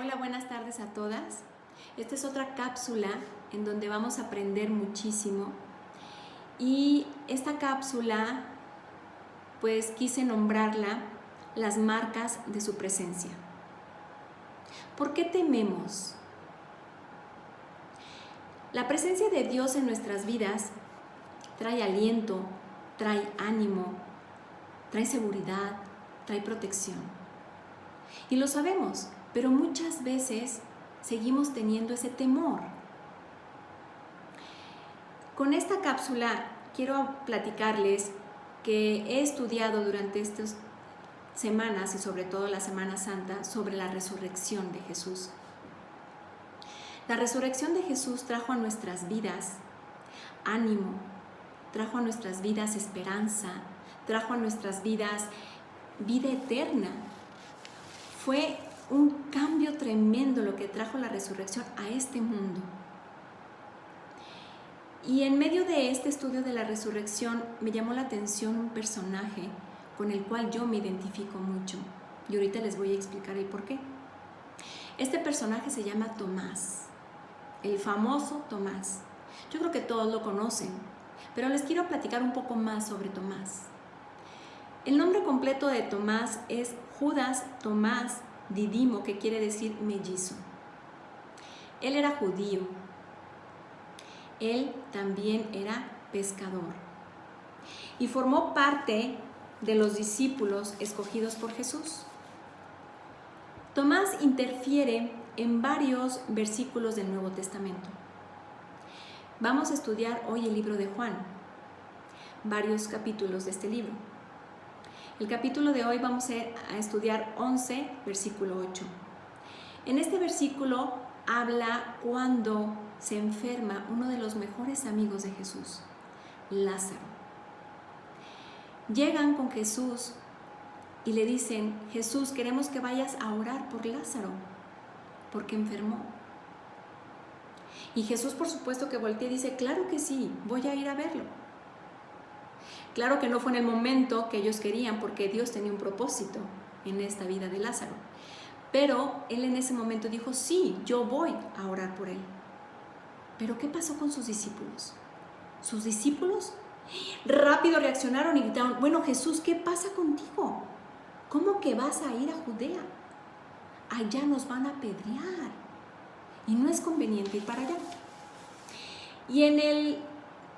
Hola, buenas tardes a todas. Esta es otra cápsula en donde vamos a aprender muchísimo. Y esta cápsula, pues quise nombrarla las marcas de su presencia. ¿Por qué tememos? La presencia de Dios en nuestras vidas trae aliento, trae ánimo, trae seguridad, trae protección. Y lo sabemos, pero muchas veces seguimos teniendo ese temor. Con esta cápsula quiero platicarles que he estudiado durante estas semanas y sobre todo la Semana Santa sobre la resurrección de Jesús. La resurrección de Jesús trajo a nuestras vidas ánimo, trajo a nuestras vidas esperanza, trajo a nuestras vidas vida eterna. Fue un cambio tremendo lo que trajo la resurrección a este mundo. Y en medio de este estudio de la resurrección me llamó la atención un personaje con el cual yo me identifico mucho. Y ahorita les voy a explicar el por qué. Este personaje se llama Tomás, el famoso Tomás. Yo creo que todos lo conocen, pero les quiero platicar un poco más sobre Tomás. El nombre completo de Tomás es Judas Tomás Didimo, que quiere decir mellizo. Él era judío. Él también era pescador y formó parte de los discípulos escogidos por Jesús. Tomás interfiere en varios versículos del Nuevo Testamento. Vamos a estudiar hoy el libro de Juan, varios capítulos de este libro. El capítulo de hoy vamos a estudiar 11, versículo 8. En este versículo habla cuando se enferma uno de los mejores amigos de Jesús, Lázaro. Llegan con Jesús y le dicen: Jesús, queremos que vayas a orar por Lázaro, porque enfermó. Y Jesús, por supuesto, que voltea y dice: claro que sí, voy a ir a verlo. Claro que no fue en el momento que ellos querían, porque Dios tenía un propósito en esta vida de Lázaro. Pero él en ese momento dijo: sí, yo voy a orar por él. Pero ¿qué pasó con sus discípulos? Sus discípulos rápido reaccionaron y gritaron: bueno, Jesús, ¿qué pasa contigo? ¿Cómo que vas a ir a Judea? Allá nos van a apedrear y no es conveniente ir para allá. Y en el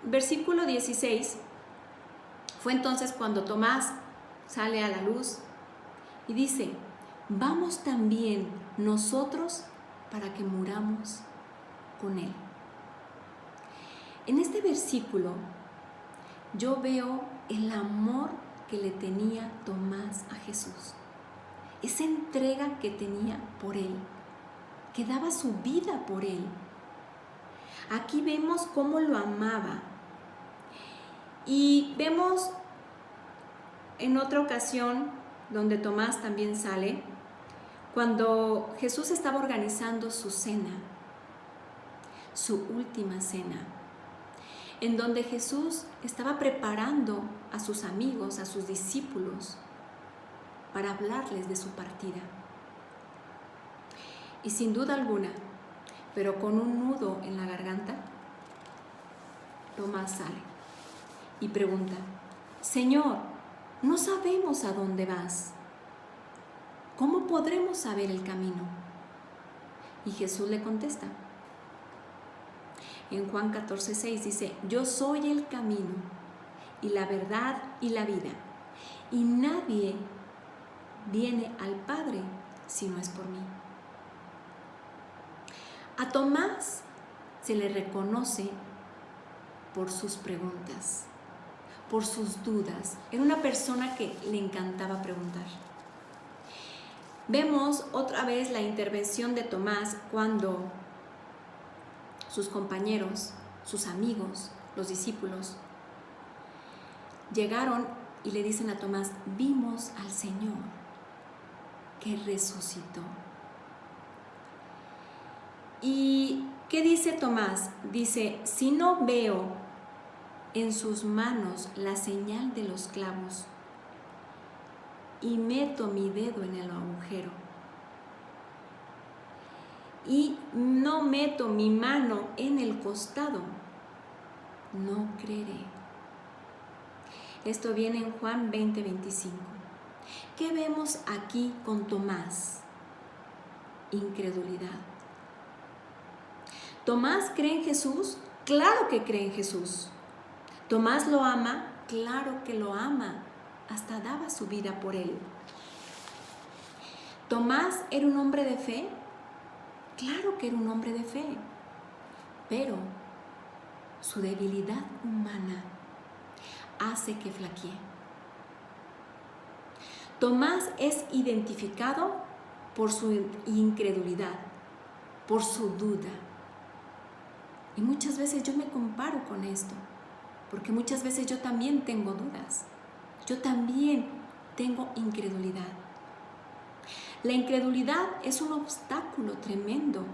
versículo 16 fue entonces cuando Tomás sale a la luz y dice: vamos también nosotros para que muramos con él. En este versículo yo veo el amor que le tenía Tomás a Jesús, esa entrega que tenía por él, que daba su vida por él. Aquí vemos cómo lo amaba. Y vemos en otra ocasión donde Tomás también sale, cuando Jesús estaba organizando su cena, su última cena, en donde Jesús estaba preparando a sus amigos, a sus discípulos, para hablarles de su partida. Y sin duda alguna, pero con un nudo en la garganta, Tomás sale y pregunta: Señor, no sabemos a dónde vas. ¿Cómo podremos saber el camino? Y Jesús le contesta. En Juan 14:6 dice: yo soy el camino y la verdad y la vida, y nadie viene al Padre si no es por mí. A Tomás se le reconoce por sus preguntas, por sus dudas. Era una persona que le encantaba preguntar. Vemos otra vez la intervención de Tomás cuando sus compañeros, sus amigos, los discípulos, llegaron y le dicen a Tomás: vimos al Señor que resucitó. ¿Y qué dice Tomás? Dice: si no veo en sus manos la señal de los clavos y meto mi dedo en el agujero y no meto mi mano en el costado, no creeré. Esto viene en Juan 20:25. ¿Qué vemos aquí con Tomás? Incredulidad. ¿Tomás cree en Jesús? Claro que cree en Jesús. ¿Tomás lo ama? Claro que lo ama. Hasta daba su vida por él. ¿Tomás era un hombre de fe? Claro que era un hombre de fe. Pero su debilidad humana hace que flaquee. Tomás es identificado por su incredulidad, por su duda. Y muchas veces yo me comparo con esto, porque muchas veces yo también tengo dudas. Yo también tengo incredulidad. La incredulidad es un obstáculo tremendo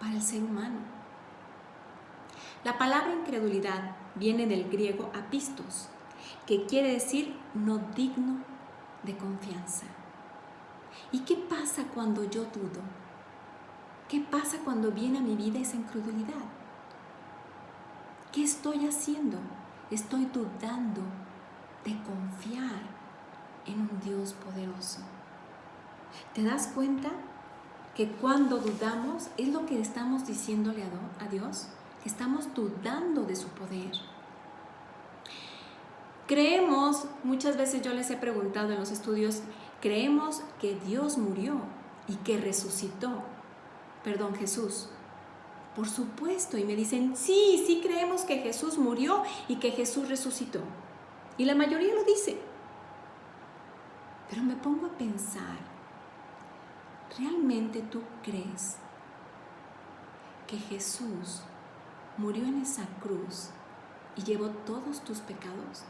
para el ser humano. La palabra incredulidad viene del griego apistos, que quiere decir no digno de confianza. ¿Y qué pasa cuando yo dudo? ¿Qué pasa cuando viene a mi vida esa incredulidad? ¿Qué estoy haciendo? Estoy dudando de confiar en un Dios poderoso. ¿Te das cuenta que cuando dudamos es lo que estamos diciéndole a Dios? Que estamos dudando de su poder. Creemos, muchas veces yo les he preguntado en los estudios, creemos que Dios murió y que resucitó. Jesús. Por supuesto, y me dicen, sí creemos que Jesús murió y que Jesús resucitó. Y la mayoría lo dice. Pero me pongo a pensar, ¿realmente tú crees que Jesús murió en esa cruz y llevó todos tus pecados?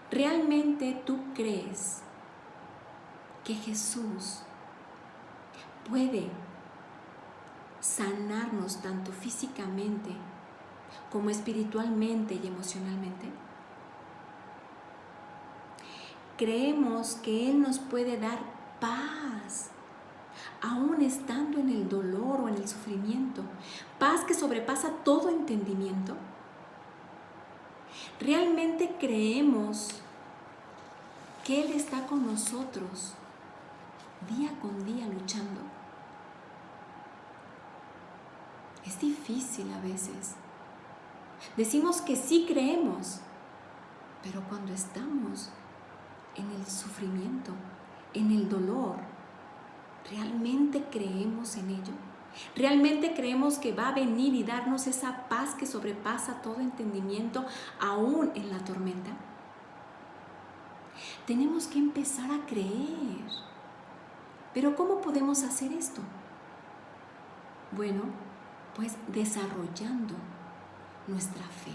¿Realmente tú crees que Jesús puede sanarnos tanto físicamente como espiritualmente y emocionalmente? Creemos que Él nos puede dar paz, aún estando en el dolor o en el sufrimiento, paz que sobrepasa todo entendimiento. ¿Realmente creemos que Él está con nosotros día con día luchando? Es difícil a veces. Decimos que sí creemos, pero cuando estamos en el sufrimiento, en el dolor, ¿realmente creemos en ello? ¿Realmente creemos que va a venir y darnos esa paz que sobrepasa todo entendimiento, aún en la tormenta? Tenemos que empezar a creer. ¿Pero cómo podemos hacer esto? Bueno, pues desarrollando nuestra fe.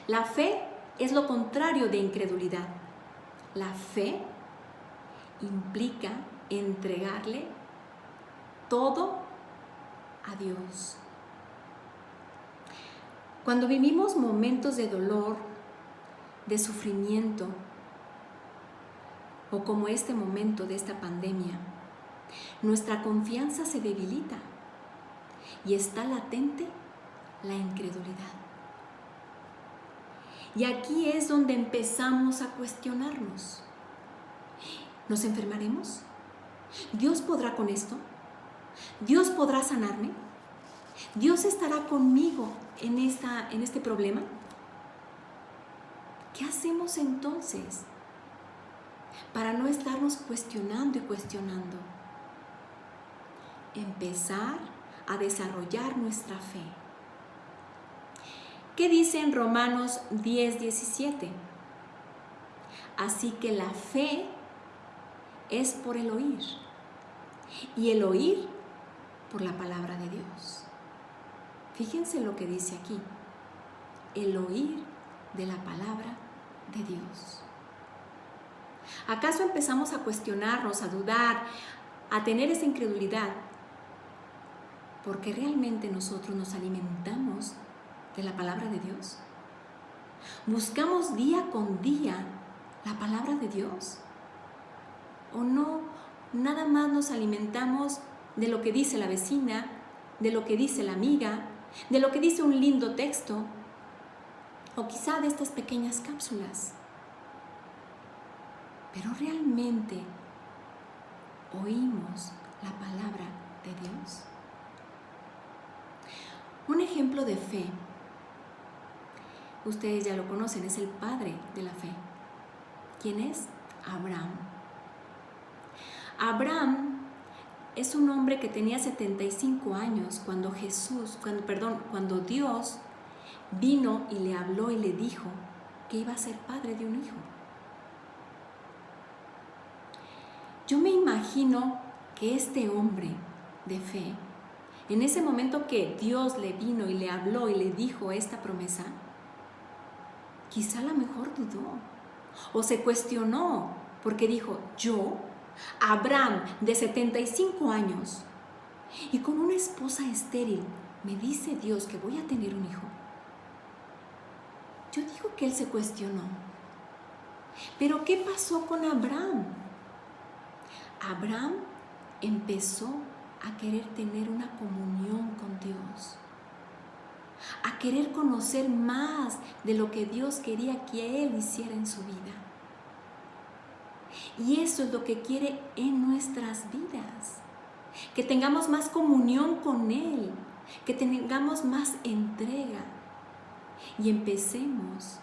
La fe es lo contrario de incredulidad. La fe implica entregarle todo a Dios. Cuando vivimos momentos de dolor, de sufrimiento, o como este momento de esta pandemia, nuestra confianza se debilita y está latente la incredulidad. Y aquí es donde empezamos a cuestionarnos. ¿Nos enfermaremos? ¿Dios podrá con esto? ¿Dios podrá sanarme? ¿Dios estará conmigo en este problema? ¿Qué hacemos entonces para no estarnos cuestionando y cuestionando? Empezar a desarrollar nuestra fe. ¿Qué dice en Romanos 10:17? Así que la fe es por el oír, y el oír por la palabra de Dios. Fíjense lo que dice aquí, el oír de la palabra de Dios. ¿Acaso empezamos a cuestionarnos, a dudar, a tener esa incredulidad? Porque realmente nosotros nos alimentamos de la palabra de Dios. ¿Buscamos día con día la palabra de Dios? ¿O no nada más nos alimentamos de lo que dice la vecina, de lo que dice la amiga, de lo que dice un lindo texto, o quizá de estas pequeñas cápsulas. Pero realmente oímos la palabra de Dios. Un ejemplo de fe, ustedes ya lo conocen, es el padre de la fe. ¿Quién es? Abraham. Abraham es un hombre que tenía 75 años cuando Dios vino y le habló y le dijo que iba a ser padre de un hijo. Yo me imagino que este hombre de fe, en ese momento que Dios le vino y le habló y le dijo esta promesa, quizá a lo mejor dudó o se cuestionó porque dijo, yo, Abraham de 75 años y con una esposa estéril, me dice Dios que voy a tener un hijo. Yo digo que él se cuestionó. Pero ¿qué pasó con Abraham? Abraham empezó a querer tener una comunión con Dios, a querer conocer más de lo que Dios quería que él hiciera en su vida. Y eso es lo que quiere en nuestras vidas, que tengamos más comunión con Él, que tengamos más entrega y empecemos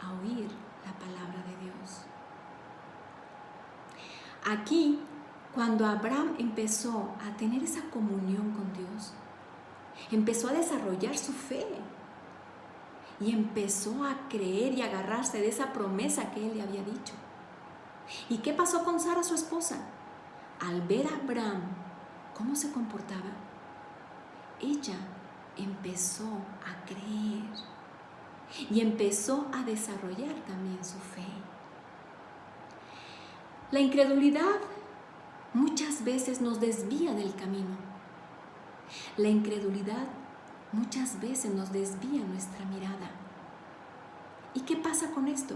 a oír la palabra de Dios. Aquí, cuando Abraham empezó a tener esa comunión con Dios, empezó a desarrollar su fe y empezó a creer y agarrarse de esa promesa que él le había dicho. ¿Y qué pasó con Sara, su esposa? Al ver a Abraham cómo se comportaba, ella empezó a creer y empezó a desarrollar también su fe. La incredulidad muchas veces nos desvía del camino. La incredulidad muchas veces nos desvía nuestra mirada. ¿Y qué pasa con esto?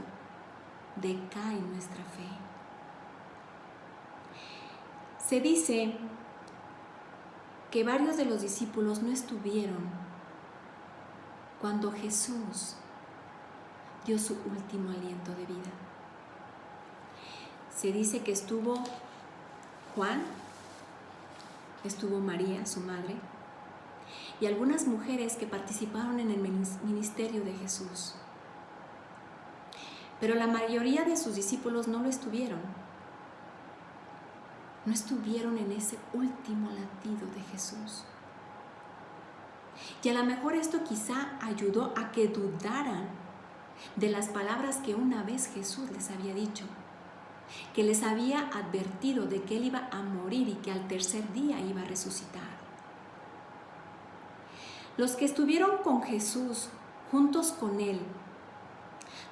Decae nuestra fe. Se dice que varios de los discípulos no estuvieron cuando Jesús dio su último aliento de vida. Se dice que estuvo Juan, estuvo María, su madre, y algunas mujeres que participaron en el ministerio de Jesús. Pero la mayoría de sus discípulos no lo estuvieron. No estuvieron en ese último latido de Jesús. Y a lo mejor esto quizá ayudó a que dudaran de las palabras que una vez Jesús les había dicho, que les había advertido de que Él iba a morir y que al tercer día iba a resucitar. Los que estuvieron con Jesús, juntos con Él,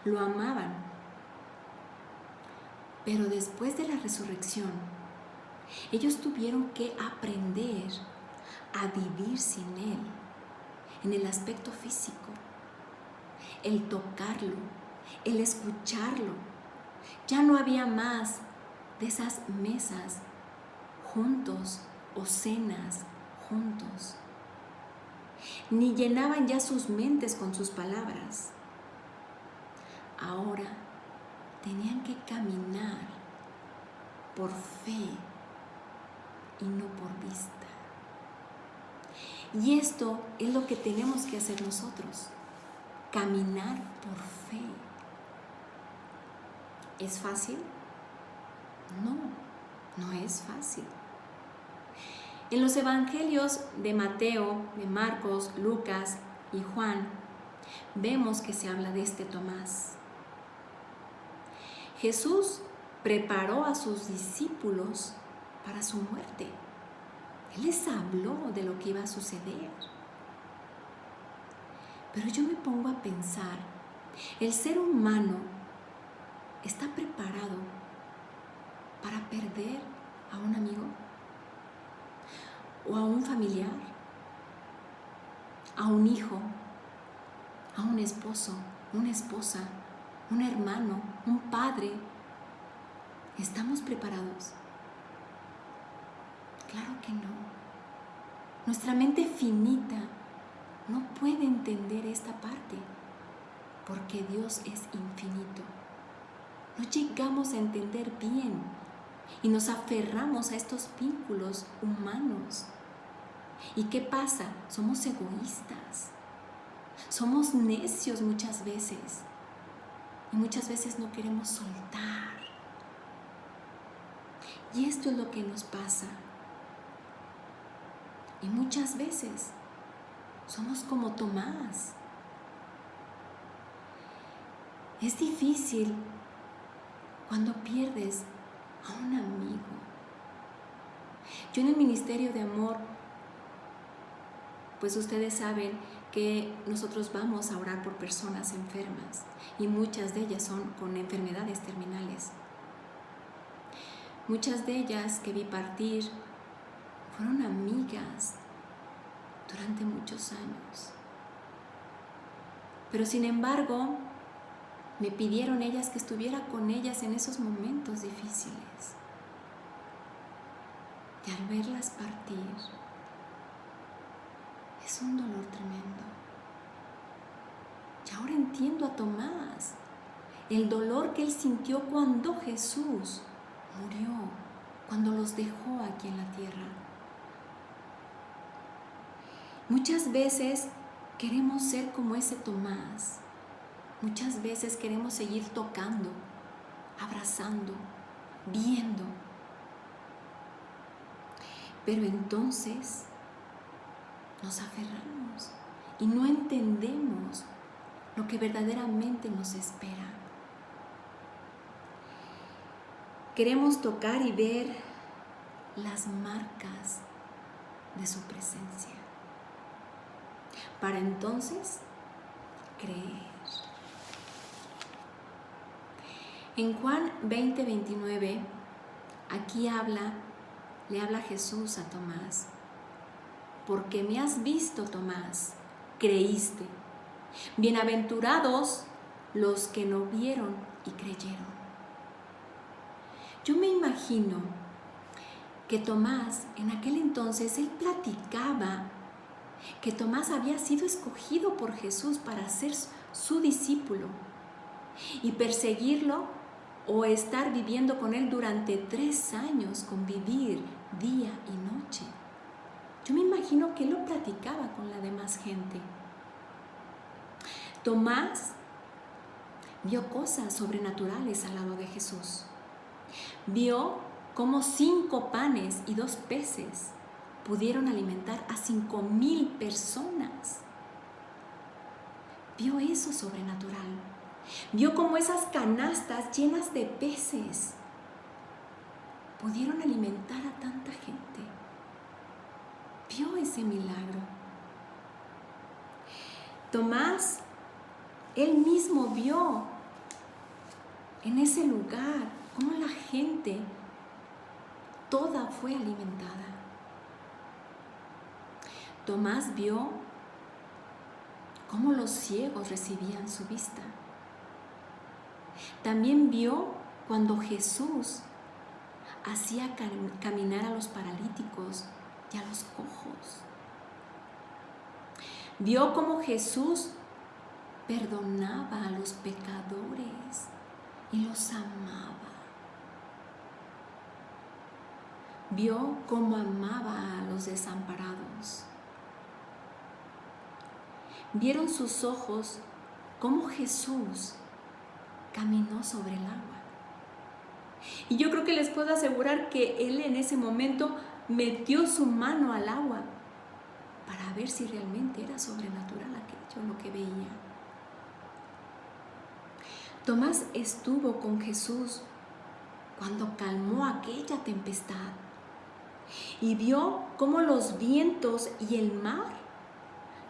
lo amaban. Pero después de la resurrección, ellos tuvieron que aprender a vivir sin Él, en el aspecto físico, el tocarlo, el escucharlo. Ya no había más de esas mesas juntos o cenas juntos. Ni llenaban ya sus mentes con sus palabras. Ahora tenían que caminar por fe y no por vista. Y esto es lo que tenemos que hacer nosotros, caminar por fe. ¿Es fácil? No, no es fácil. En los evangelios de Mateo, de Marcos, Lucas y Juan, vemos que se habla de este Tomás. Jesús preparó a sus discípulos para su muerte. Él les habló de lo que iba a suceder. Pero yo me pongo a pensar, ¿el ser humano está preparado para perder a un amigo? ¿O a un familiar? ¿A un hijo? ¿A un esposo? ¿Una esposa? ¿Un hermano? ¿Un padre? ¿Estamos preparados? Claro que no. Nuestra mente finita no puede entender esta parte, porque Dios es infinito. No llegamos a entender bien y nos aferramos a estos vínculos humanos. ¿Y qué pasa? Somos egoístas, somos necios muchas veces y muchas veces no queremos soltar. Y esto es lo que nos pasa. Y muchas veces somos como Tomás. Es difícil cuando pierdes a un amigo. Yo en el Ministerio de Amor, pues ustedes saben que nosotros vamos a orar por personas enfermas y muchas de ellas son con enfermedades terminales. Muchas de ellas que vi partir fueron amigas durante muchos años. Pero sin embargo, me pidieron ellas que estuviera con ellas en esos momentos difíciles. Y al verlas partir, es un dolor tremendo. Y ahora entiendo a Tomás, el dolor que él sintió cuando Jesús murió, cuando los dejó aquí en la tierra. Muchas veces queremos ser como ese Tomás. Muchas veces queremos seguir tocando, abrazando, viendo. Pero entonces nos aferramos y no entendemos lo que verdaderamente nos espera. Queremos tocar y ver las marcas de su presencia, para entonces creer. En Juan 20:29, aquí le habla Jesús a Tomás. Porque me has visto, Tomás, creíste. Bienaventurados los que no vieron y creyeron. Yo me imagino que Tomás, en aquel entonces, él platicaba que Tomás había sido escogido por Jesús para ser su discípulo y perseguirlo o estar viviendo con él durante 3 años, convivir día y noche. Yo me imagino que él lo platicaba con la demás gente. Tomás vio cosas sobrenaturales al lado de Jesús. Vio cómo 5 panes y 2 peces pudieron alimentar a 5,000 personas. Vio eso sobrenatural. Vio cómo esas canastas llenas de peces pudieron alimentar a tanta gente. Vio ese milagro. Tomás, él mismo vio en ese lugar cómo la gente toda fue alimentada. Tomás vio cómo los ciegos recibían su vista. También vio cuando Jesús hacía caminar a los paralíticos y a los cojos. Vio cómo Jesús perdonaba a los pecadores y los amaba. Vio cómo amaba a los desamparados. Vieron sus ojos cómo Jesús caminó sobre el agua. Y yo creo que les puedo asegurar que él en ese momento metió su mano al agua para ver si realmente era sobrenatural aquello, lo que veía. Tomás estuvo con Jesús cuando calmó aquella tempestad y vio cómo los vientos y el mar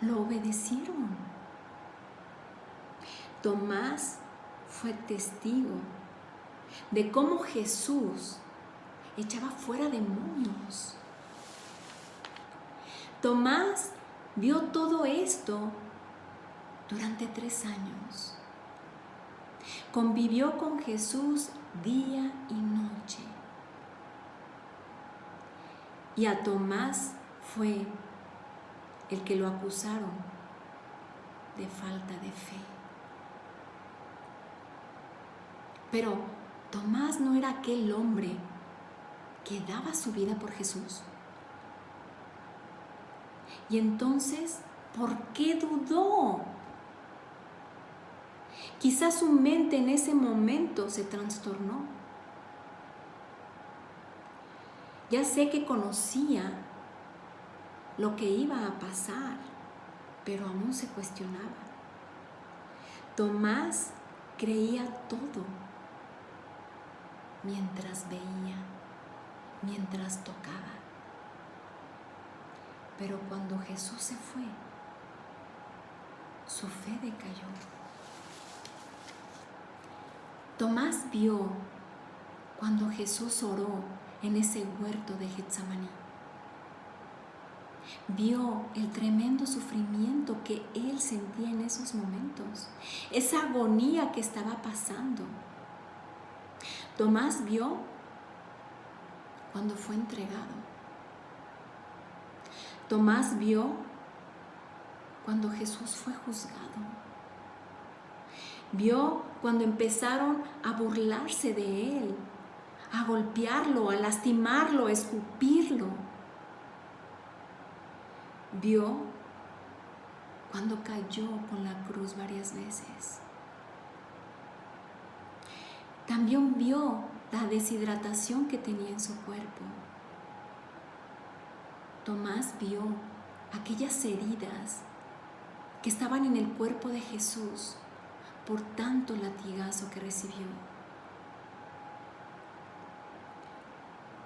lo obedecieron. Tomás fue testigo de cómo Jesús echaba fuera demonios. Tomás vio todo esto durante 3 años. Convivió con Jesús día y noche. Y a Tomás fue el que lo acusaron de falta de fe. Pero Tomás no era aquel hombre que daba su vida por Jesús. Y entonces, ¿por qué dudó? Quizás su mente en ese momento se trastornó. Ya sé que conocía lo que iba a pasar, pero aún se cuestionaba. Tomás creía todo mientras veía, mientras tocaba. Pero cuando Jesús se fue, su fe decayó. Tomás vio cuando Jesús oró en ese huerto de Getsemaní. Vio el tremendo sufrimiento que él sentía en esos momentos, esa agonía que estaba pasando. Tomás vio cuando fue entregado. Tomás vio cuando Jesús fue juzgado. Vio cuando empezaron a burlarse de él, a golpearlo, a lastimarlo, a escupirlo. Vio cuando cayó con la cruz varias veces. También vio la deshidratación que tenía en su cuerpo. Tomás vio aquellas heridas que estaban en el cuerpo de Jesús por tanto latigazo que recibió.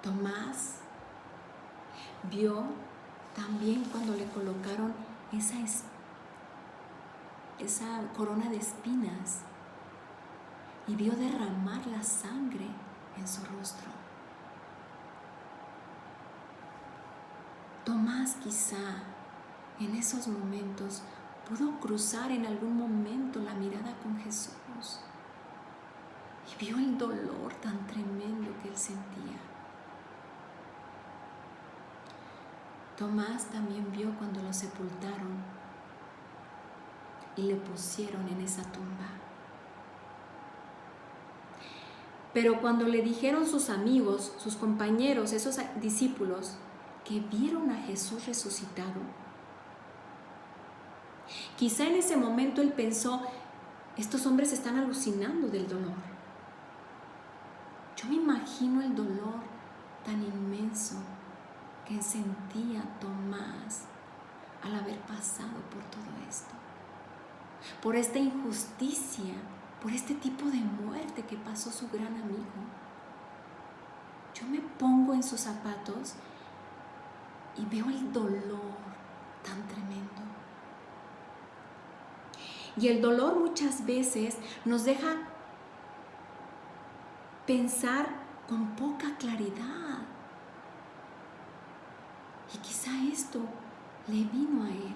Tomás vio también cuando le colocaron esa corona de espinas y vio derramar la sangre en su rostro. Tomás quizá en esos momentos pudo cruzar en algún momento la mirada con Jesús y vio el dolor tan tremendo que él sentía. Tomás también vio cuando lo sepultaron y le pusieron en esa tumba. Pero cuando le dijeron sus amigos, sus compañeros, esos discípulos, que vieron a Jesús resucitado, quizá en ese momento él pensó, estos hombres están alucinando del dolor. Yo me imagino el dolor tan inmenso que sentía Tomás al haber pasado por todo esto, por esta injusticia, por este tipo de muerte que pasó su gran amigo. Yo me pongo en sus zapatos y veo el dolor tan tremendo. Y el dolor muchas veces nos deja pensar con poca claridad. Y quizá esto le vino a él.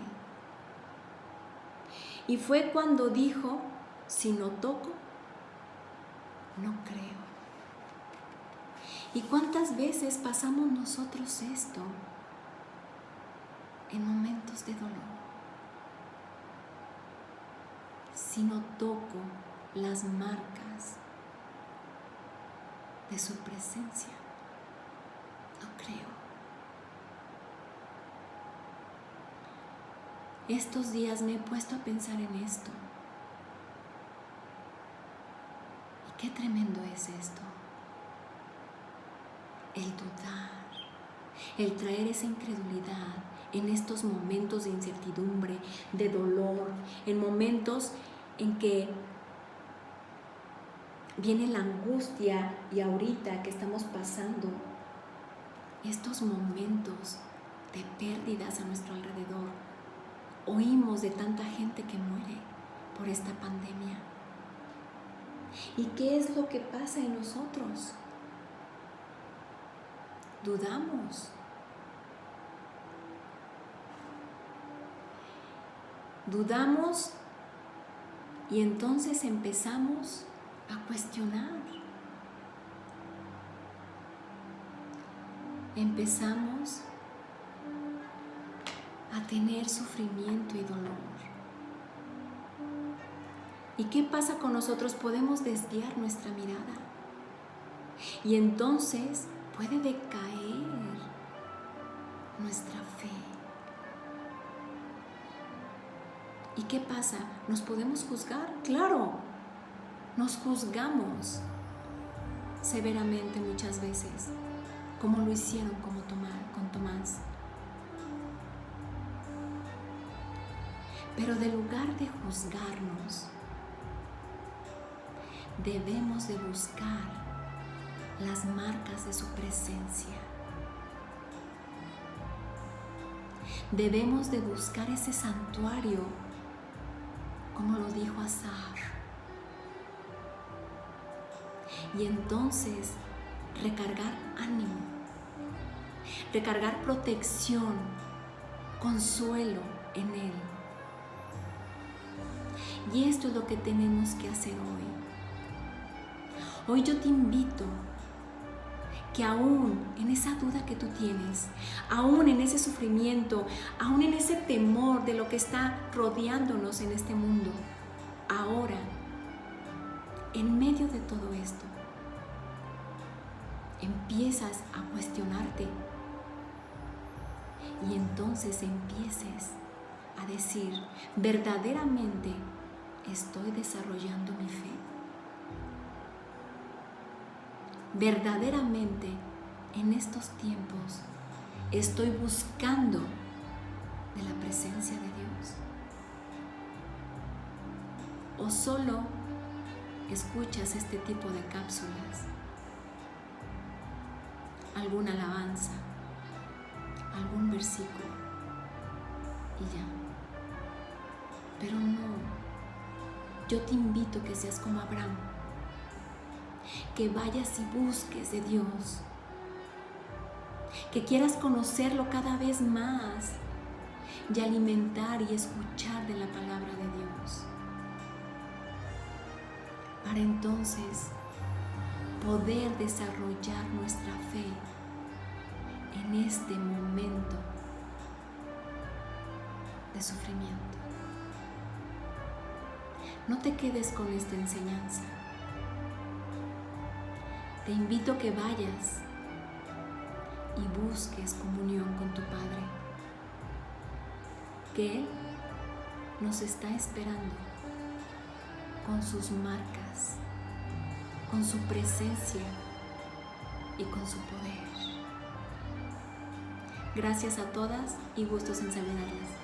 Y fue cuando dijo, si no toco, no creo. ¿Y cuántas veces pasamos nosotros esto en momentos de dolor? Si no toco las marcas de su presencia, no creo. Estos días me he puesto a pensar en esto. Y qué tremendo es esto. El dudar, el traer esa incredulidad en estos momentos de incertidumbre, de dolor, en momentos en que viene la angustia y ahorita que estamos pasando estos momentos de pérdidas a nuestro alrededor. Oímos de tanta gente que muere por esta pandemia. ¿Y qué es lo que pasa en nosotros? Dudamos. Dudamos y entonces empezamos a cuestionar. empezamos a tener sufrimiento y dolor. ¿Y qué pasa con nosotros? Podemos desviar nuestra mirada y entonces puede decaer nuestra fe. ¿Y qué pasa? ¿Nos podemos juzgar? Claro, nos juzgamos severamente muchas veces, como lo hicieron con Tomás. Pero en lugar de juzgarnos, debemos de buscar las marcas de su presencia. Debemos de buscar ese santuario, como lo dijo Azar. Y entonces recargar ánimo, recargar protección, consuelo en Él. Y esto es lo que tenemos que hacer hoy. Hoy yo te invito que aún en esa duda que tú tienes, aún en ese sufrimiento, aún en ese temor de lo que está rodeándonos en este mundo, ahora, en medio de todo esto, empiezas a cuestionarte y entonces empieces a decir, verdaderamente estoy desarrollando mi fe. Verdaderamente en estos tiempos estoy buscando de la presencia de Dios. O solo escuchas este tipo de cápsulas, alguna alabanza, algún versículo y ya. Pero no, yo te invito a que seas como Abraham, que vayas y busques de Dios, que quieras conocerlo cada vez más y alimentar y escuchar de la palabra de Dios, para entonces poder desarrollar nuestra fe en este momento de sufrimiento. No te quedes con esta enseñanza. Te invito a que vayas y busques comunión con tu Padre, que Él nos está esperando con sus marcas, con su presencia y con su poder. Gracias a todas y gustos en saludarlas.